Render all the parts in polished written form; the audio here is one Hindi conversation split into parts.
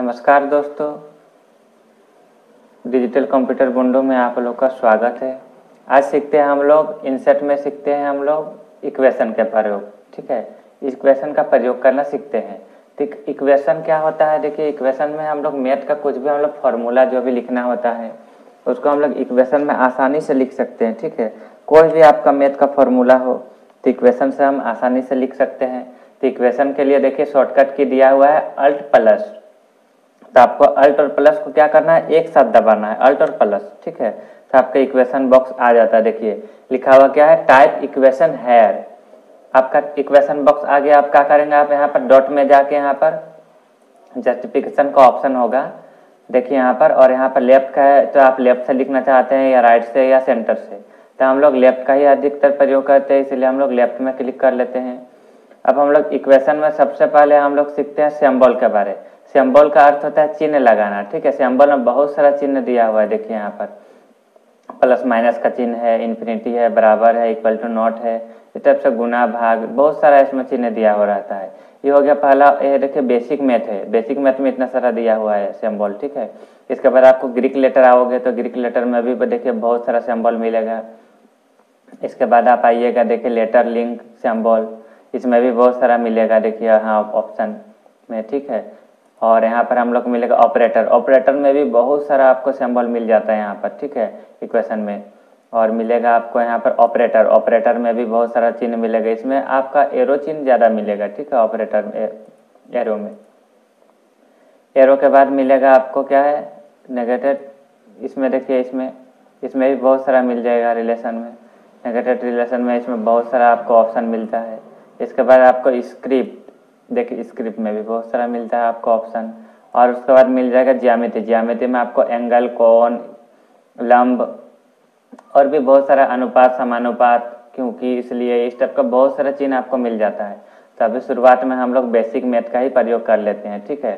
नमस्कार दोस्तों, डिजिटल कंप्यूटर बुंडू में आप लोग का स्वागत है। आज सीखते हैं हम लोग इनसेट में सीखते हैं हम लोग इक्वेशन के प्रयोग। ठीक है, इक्वेशन का प्रयोग करना सीखते हैं। ठीक, इक्वेशन क्या होता है? देखिए, इक्वेशन में हम लोग मैथ का कुछ भी हम लोग फार्मूला जो भी लिखना होता है उसको हम लोग इक्वेशन में आसानी से लिख सकते हैं। ठीक है, कोई भी आपका मैथ का फार्मूला हो तो इक्वेशन से हम आसानी से लिख सकते हैं। तो इक्वेशन के लिए देखिए शॉर्टकट की दिया हुआ है अल्ट प्लस। तो आपको अल्ट और प्लस को क्या करना है, एक साथ दबाना है, अल्ट और प्लस। ठीक है, तो आपका इक्वेशन बॉक्स आ जाता है। देखिए लिखा हुआ क्या है, टाइप इक्वेशन हेयर। आपका इक्वेशन बॉक्स आ गया। आप क्या करेंगे, आप यहाँ पर डॉट में जाके यहाँ पर जस्टिफिकेशन का ऑप्शन होगा, देखिए यहाँ पर, और यहाँ पर लेफ्ट का है तो आप लेफ्ट से लिखना चाहते हैं या राइट से या सेंटर से। तो हम लोग लेफ्ट का ही अधिकतर प्रयोग करते हैं, इसलिए हम लोग लेफ्ट में क्लिक कर लेते हैं। अब हम लोग इक्वेशन में सबसे पहले हम लोग सीखते हैं सिंबल के बारे। सिंबल का अर्थ होता है चिन्ह लगाना। ठीक है, सिंबल में बहुत सारा चिन्ह दिया हुआ है। देखिए यहाँ पर प्लस माइनस का चिन्ह है, इन्फिनिटी है, बराबर है, इक्वल टू नॉट है, इस टाइप से गुना भाग, बहुत सारा इसमें चिन्ह दिया हुआ रहता है। ये हो गया पहला। ये देखिए बेसिक मैथ है, बेसिक मैथ में इतना सारा दिया हुआ है सिंबल। ठीक है, इसके बाद आपको ग्रीक लेटर आओगे तो ग्रीक लेटर में भी देखिए बहुत सारा सिंबल मिलेगा। इसके बाद आप आइएगा, देखिए लेटर लिंक सिंबल, इसमें भी बहुत सारा मिलेगा। देखिए यहाँ ऑप्शन में। ठीक है, और यहाँ पर हम लोग को मिलेगा ऑपरेटर। ऑपरेटर में भी बहुत सारा आपको सिंबल मिल जाता है यहाँ पर। ठीक है, इक्वेशन में। और मिलेगा आपको यहाँ पर ऑपरेटर। ऑपरेटर में भी बहुत सारा चिन्ह मिलेगा। इसमें आपका एरो चिन्ह ज़्यादा मिलेगा। ठीक है, ऑपरेटर में, एरो में। एरो के बाद मिलेगा आपको क्या है, नेगेटिव। इसमें देखिए इसमें भी बहुत सारा मिल जाएगा रिलेशन में। नेगेटिव रिलेशन में इसमें बहुत सारा आपको ऑप्शन मिलता है। इसके बाद आपको स्क्रिप्ट, देखिए स्क्रिप्ट में भी बहुत सारा मिलता है आपको ऑप्शन। और उसके बाद मिल जाएगा ज्यामिति। ज्यामिति में आपको एंगल, कोण, लंब और भी बहुत सारा अनुपात, समानुपात, क्योंकि, इसलिए इस टाइप का बहुत सारा चिन्ह आपको मिल जाता है। तो अभी शुरुआत में हम लोग बेसिक मैथ का ही प्रयोग कर लेते हैं। ठीक है,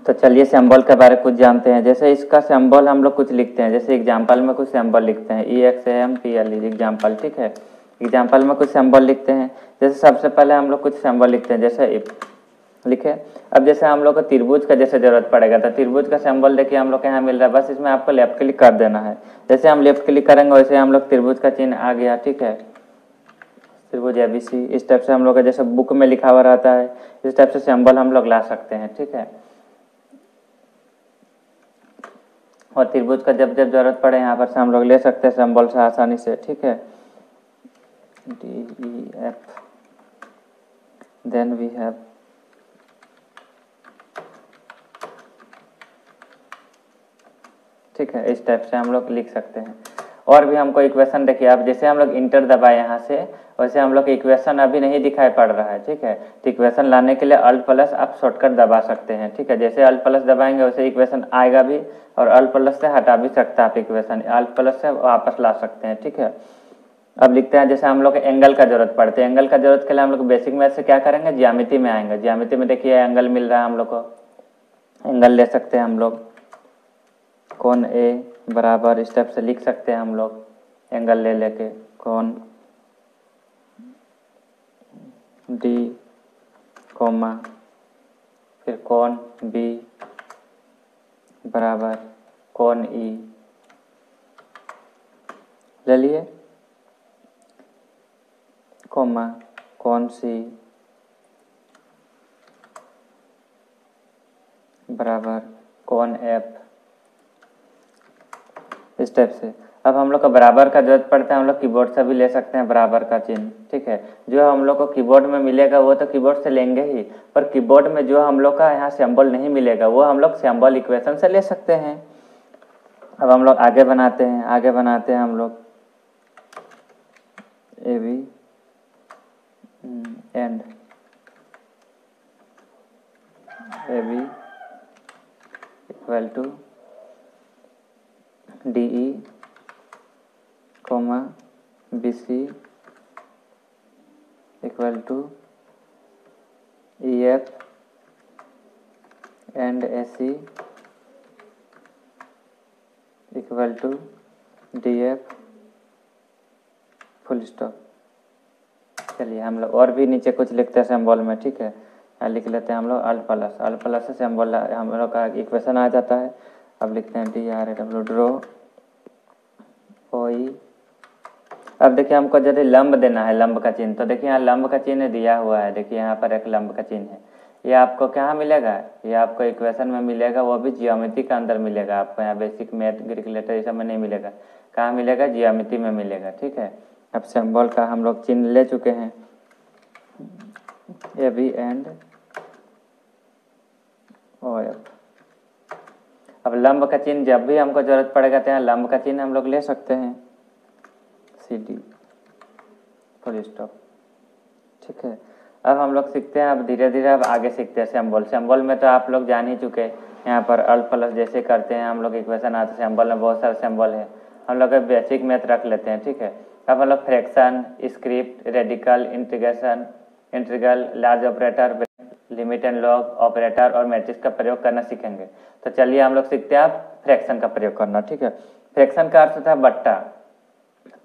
तो चलिए सिंबल के बारे में कुछ जानते हैं। जैसे इसका सिंबल हम लोग कुछ लिखते हैं, जैसे एग्जाम्पल में कुछ सिंबल लिखते हैं, EXAMPLE एग्जाम्पल। ठीक है, एग्जाम्पल में कुछ सिंबल लिखते हैं। जैसे सबसे पहले हम लोग कुछ सिंबल लिखते हैं, जैसे इफ लिखे। अब जैसे हम लोग को त्रिभुज का जैसे जरूरत पड़ेगा तो त्रिभुज का सिंबल देखिए हम लोग के यहाँ मिल रहा है, बस इसमें आपको लेफ्ट क्लिक कर देना है। जैसे हम लेफ्ट क्लिक करेंगे वैसे हम लोग त्रिभुज का चिन्ह आ गया। ठीक है, त्रिभुज ABC, इस टाइप से हम लोग का जैसे बुक में लिखा हुआ रहता है, इस टाइप से सिंबल हम लोग ला सकते हैं। ठीक है, और त्रिभुज का जब जब जरूरत पड़े यहाँ पर से हम लोग ले सकते हैं सिंबल से आसानी से। ठीक है, DEF, देन वी हैव ठीक है, इस टाइप से हम लोग लिख सकते हैं। और भी हमको इक्वेशन देखिए, अब जैसे हम लोग इंटर दबाए यहाँ से, वैसे हम लोग इक्वेशन अभी नहीं दिखाई पड़ रहा है। ठीक है, तो इक्वेशन लाने के लिए अल्ट प्लस आप शॉर्टकट दबा सकते हैं। ठीक है, जैसे अल्ट प्लस दबाएंगे वैसे इक्वेशन आएगा भी, और अल्ट प्लस से हटा भी सकता है आप इक्वेशन, अल्ट प्लस से वापस ला सकते हैं। ठीक है, अब लिखते हैं, जैसे हम लोग एंगल का जरूरत पड़ती है। एंगल का जरूरत के लिए हम लोग बेसिक मैथ से क्या करेंगे, ज्यामिति में आएंगे। ज्यामिति में देखिए एंगल मिल रहा है हम लोग को, एंगल ले सकते हैं हम लोग, कोण A बराबर, इस टाइप से लिख सकते हैं हम लोग एंगल ले लेके, कोण D कोमा, फिर कोण B बराबर कोण E ले लिए, कोमा कोण C बराबर कोण F, इस टाइप से। अब हम लोग को बराबर का जरूरत पड़ता है, हम लोग कीबोर्ड से भी ले सकते हैं बराबर का चिन्ह। ठीक है, जो हम लोग को कीबोर्ड में मिलेगा वो तो कीबोर्ड से लेंगे ही, पर कीबोर्ड में जो हम लोग का यहाँ सिंबल नहीं मिलेगा वो हम लोग सिंबल इक्वेशन से ले सकते हैं। अब हम लोग आगे बनाते हैं हम लोग AB and AB equal to DE comma BC equal to EF and AC equal to DF full stop. चलिए हम लोग और भी नीचे कुछ लिखते हैं सिंबल में। ठीक है, लिख लेते हैं हम लोग अल्ट प्लस से हम बोल हम लोग का इक्वेशन आ जाता है। अब लिखते हैं DRAW ड्रो OE। अब देखिए हमको यदि लंब देना है, लंब का चिन्ह, तो देखिए यहाँ लंब का चिन्ह दिया हुआ है, देखिए यहाँ पर एक लंब का चिन्ह है। ये आपको कहाँ मिलेगा, ये आपको इक्वेशन में मिलेगा, वो भी ज्योमेट्री के अंदर मिलेगा आपको, यहाँ बेसिक मैथ ग्रीक लेटर ये सब में नहीं मिलेगा। कहाँ मिलेगा, ज्योमेट्री में मिलेगा, ठीक है। अब सिंबल का हम लोग चिन्ह ले चुके हैं, AB एंड OF। अब लंब का चिन्ह जब भी हमको जरूरत पड़ेगा तो यहाँ लंब का चिन्ह हम लोग ले सकते हैं, CD फुल स्टॉप, ठीक है। अब हम लोग सीखते हैं, अब धीरे धीरे अब आगे सीखते हैं सिंबल। सिंबल में तो आप लोग जान ही चुके हैं, यहाँ पर अल्ट प्लस जैसे करते हैं हम लोग इक्वेशन आता है, सिंबल में बहुत सारे सिंबल है, हम लोग बेसिक मैथ रख लेते हैं, ठीक है। अब हम लोग fraction, script, radical, integration, integral, large operator, limit and log operator और मैट्रिक्स का प्रयोग करना सीखेंगे। तो चलिए हम लोग सीखते हैं अब फ्रैक्शन का प्रयोग करना, ठीक है। फ्रैक्शन का अर्थ था बट्टा,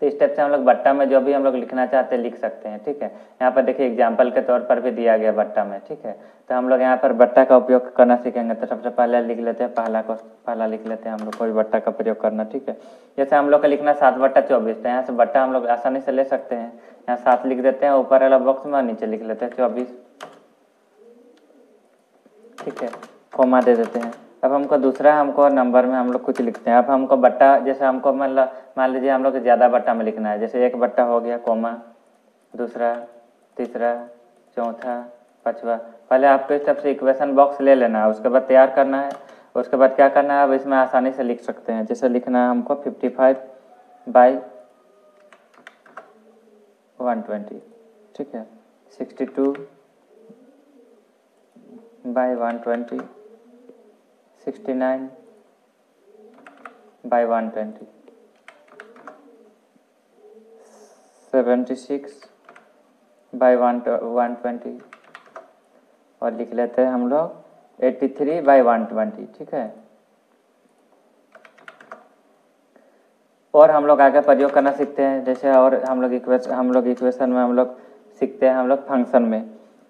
तो इस टाइप से हम लोग बट्टा में जो भी हम लोग लिखना चाहते हैं लिख सकते हैं, ठीक है। यहाँ पर देखिए एग्जाम्पल के तौर पर भी दिया गया बट्टा में, ठीक है। तो हम लोग यहाँ पर बट्टा का उपयोग करना सीखेंगे। तो सबसे पहले लिख लेते हैं पहला लिख लेते हैं हम लोग कोई बट्टा का प्रयोग करना, ठीक है। जैसे हम लोग का लिखना 7/24, तो यहाँ से बट्टा हम लोग आसानी से ले सकते हैं। यहाँ 7 लिख देते हैं ऊपर वाला बॉक्स में, नीचे लिख लेते हैं 24, ठीक है, कोमा दे देते हैं। अब हमको दूसरा हमको नंबर में हम लोग कुछ लिखते हैं। अब हमको बट्टा जैसे हमको मान लीजिए हम लोग ज़्यादा बट्टा में लिखना है, जैसे 1 बट्टा हो गया कोमा, दूसरा, तीसरा, चौथा, पाँचवा। पहले आपको इस तरफ से इक्वेशन बॉक्स ले लेना है, उसके बाद तैयार करना है। उसके बाद क्या करना है, अब इसमें आसानी से लिख सकते हैं। जैसे लिखना है हमको 55/120, ठीक है, 62/120, 69/120, 76/120 और लिख लेते हैं हम लोग 83/120, ठीक है। और हम लोग आगे प्रयोग करना सीखते हैं, जैसे और हम लोग इक्वेशन में हम लोग सीखते हैं, हम लोग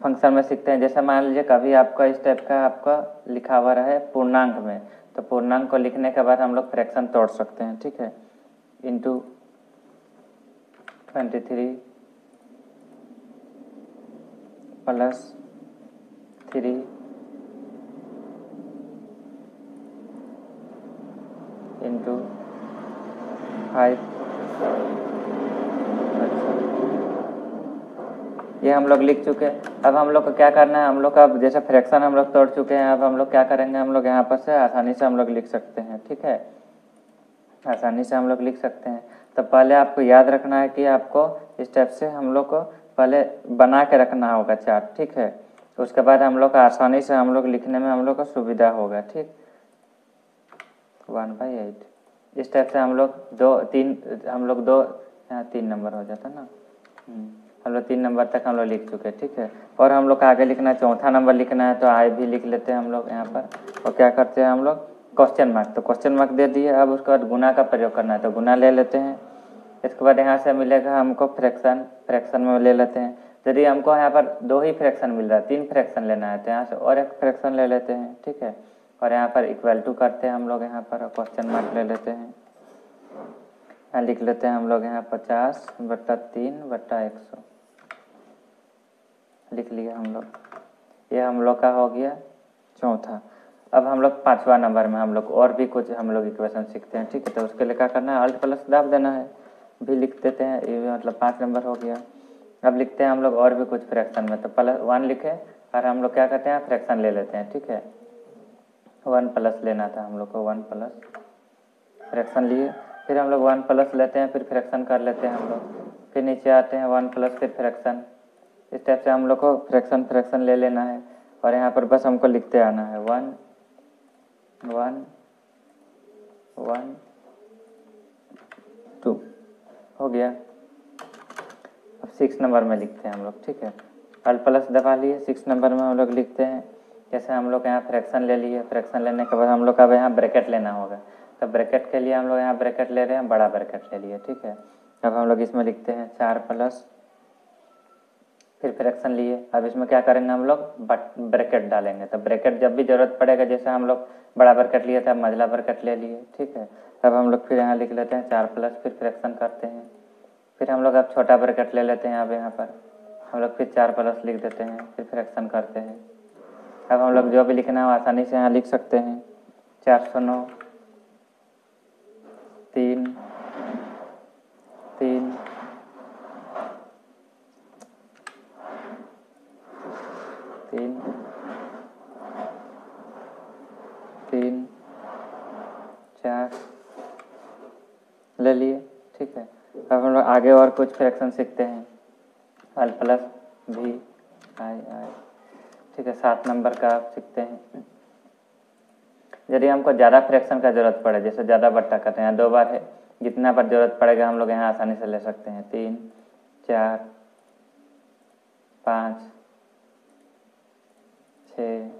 फंक्शन में सीखते हैं। जैसे मान लीजिए कभी आपका इस टाइप का आपका लिखा हुआ रहे पूर्णांक में, तो पूर्णांक को लिखने के बाद हम लोग फ्रैक्शन तोड़ सकते हैं, ठीक है। Into 23 + 3 into 5। ये हम लोग लिख चुके हैं। अब हम लोग को क्या करना है, हम लोग का जैसे फ्रैक्शन हम लोग तोड़ चुके हैं, अब हम लोग क्या करेंगे, हम लोग यहाँ पर से आसानी से हम लोग लिख सकते हैं, ठीक है, आसानी से हम लोग लिख सकते हैं। तो पहले आपको याद रखना है कि आपको इस टाइप से हम लोग को पहले बना के रखना होगा चार्ट, ठीक है। उसके बाद हम लोग आसानी से हम लोग लिखने में हम लोग को सुविधा होगा, ठीक। 1/8 इस टाइप से हम लोग यहाँ 3 नंबर हो जाता ना, हम लोग 3 नंबर तक हम लोग लिख चुके हैं, ठीक है। और हम लोग का आगे लिखना है, चौथा नंबर लिखना है, तो आई भी लिख लेते हैं हम लोग यहाँ पर। और क्या करते हैं हम लोग, क्वेश्चन मार्क, तो क्वेश्चन मार्क दे दिए। अब उसके बाद गुना का प्रयोग करना है, तो गुना ले लेते हैं। इसके बाद यहाँ से मिलेगा हमको फ्रैक्शन में ले लेते हैं। यदि हमको यहाँ पर 2 ही फ्रैक्शन मिल रहा है, 3 फ्रैक्शन लेना है, तो यहाँ से और एक फ्रैक्शन ले लेते हैं, ठीक है। और यहाँ पर इक्वल टू करते हैं हम लोग, यहाँ पर क्वेश्चन मार्क ले लेते हैं। यहाँ लिख लेते हैं हम लोग यहाँ 50/3/100 लिख लिया हम लोग। ये हम लोग का हो गया चौथा। अब हम लोग 5वां नंबर में हम लोग और भी कुछ हम लोग इक्वेशन सीखते हैं, ठीक है। तो उसके लिए क्या करना है, अल्ट प्लस दाब देना है, भी लिख देते हैं, ये मतलब 5 नंबर हो गया। अब लिखते हैं हम लोग और भी कुछ फ्रैक्शन में, तो +1 लिखे और हम लोग क्या करते हैं, फ्रैक्शन ले लेते हैं, ठीक है। 1 प्लस लेना था हम लोग को, 1 प्लस फ्रैक्शन लिए, फिर हम लोग 1 प्लस लेते हैं, फिर फ्रैक्शन कर लेते हैं हम लोग, फिर नीचे आते हैं 1 प्लस फिर फ्रैक्शन। इस टाइप से हम लोग को फ्रैक्शन ले लेना है। और यहाँ पर बस हमको लिखते आना है 1 1 1 2 हो गया। अब 6 नंबर में लिखते हैं हम लोग, ठीक है। अल्ट प्लस दबा लिए, 6 नंबर में हम लोग लिखते हैं। जैसे हम लोग यहाँ फ्रैक्शन ले लिए, फ्रैक्शन लेने के बाद हम लोग का अब यहाँ ब्रैकेट लेना होगा, तो ब्रैकेट के लिए हम लोग यहाँ ब्रैकेट ले रहे हैं, बड़ा ब्रैकेट ले लिए, ठीक है। अब हम लोग इसमें लिखते हैं 4 + फिर फ्रैक्शन लिए। अब इसमें क्या करेंगे हम लोग, ब्रैकेट डालेंगे। तो ब्रैकेट जब भी ज़रूरत पड़ेगा, जैसे हम लोग बड़ा ब्रैकेट लिए थे, मझला ब्रैकेट ले लिए, ठीक है। तब हम लोग फिर यहाँ लिख लेते हैं 4 प्लस, फिर फ्रैक्शन करते हैं। फिर हम लोग अब छोटा ब्रैकेट ले लेते हैं। अब यहाँ पर हम लोग फिर 4 प्लस लिख देते हैं, फिर फ्रैक्शन करते हैं। अब हम लोग जो भी लिखना हो आसानी से यहाँ लिख सकते हैं। 409 3 3 3 3 4 ले लिए, ठीक है। अब हम लोग आगे और कुछ फ्रैक्शन सीखते हैं। अल प्लस भी आई आई, ठीक है। 7 नंबर का आप सीखते हैं। यदि हमको ज़्यादा फ्रैक्शन का ज़रूरत पड़े, जैसे ज़्यादा बट्टा करते हैं, 2 बार है, जितना बार ज़रूरत पड़ेगा हम लोग यहाँ आसानी से ले सकते हैं। 3 4 5 6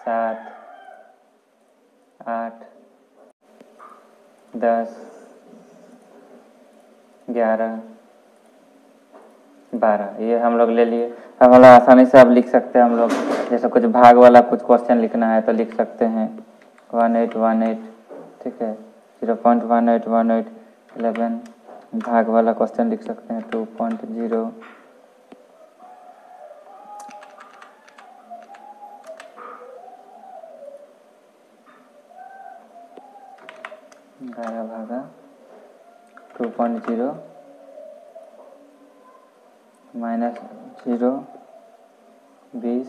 7 8 10 11 12, ये हम लोग ले लिए। अब हम लोग आसानी से अब लिख सकते हैं हम लोग, जैसे कुछ भाग वाला कुछ क्वेश्चन लिखना है तो लिख सकते हैं 1818, ठीक है। 0.1818 11 भाग वाला क्वेश्चन लिख सकते हैं 2.0 11 भागा 2.0 minus 0 20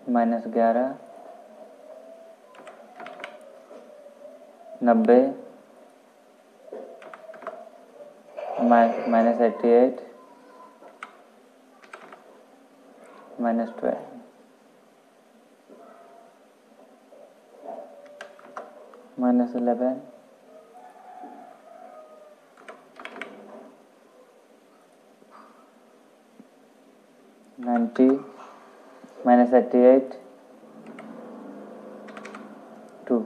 minus 11 90 minus 88 minus 12 minus 11 90 minus 88 2।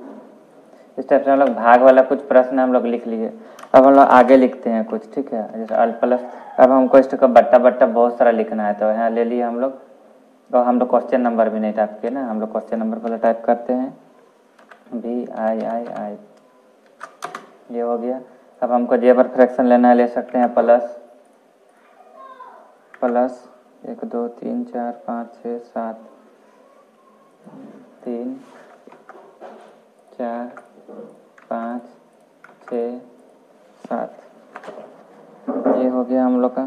इस टाइप से हम लोग भाग वाला कुछ प्रश्न हम लोग लिख लिए। अब हम लोग आगे लिखते हैं कुछ, ठीक है। जैसे अल प्लस, अब हमको इसका बट्टा बट्टा बहुत सारा लिखना है, तो यहाँ ले लिए हम लोग। और हम लोग क्वेश्चन नंबर भी नहीं टाइप किए ना, हम लोग क्वेश्चन नंबर पहले टाइप करते हैं, भी आई आई आई, ये हो गया। अब हमको जे पर फ्रैक्शन लेना है, ले सकते हैं प्लस प्लस 1 2 3 4 5 6 7 3 4 5 6 7, ये हो गया हम लोग का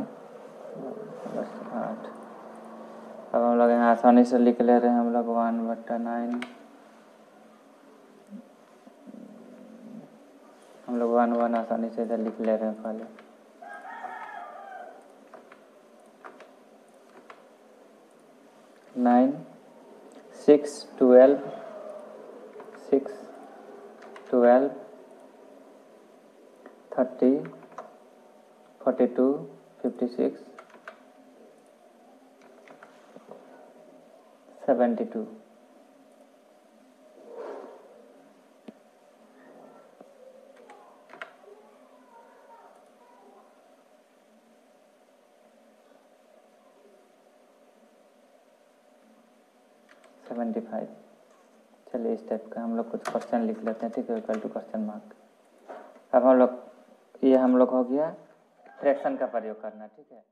8। अब हम लोग यहाँ आसानी से लिख ले रहे हैं हम लोग 1/9, हम लोग 1 आसानी से इधर लिख ले रहे हैं पहले। 9 6 12 6 12 30 42 56 72। चलिए इस टाइप का हम लोग कुछ क्वेश्चन लिख लेते हैं, ठीक है। Equal to question mark. अब हम लोग, ये हम लोग हो गया फ्रैक्शन का प्रयोग करना, ठीक है।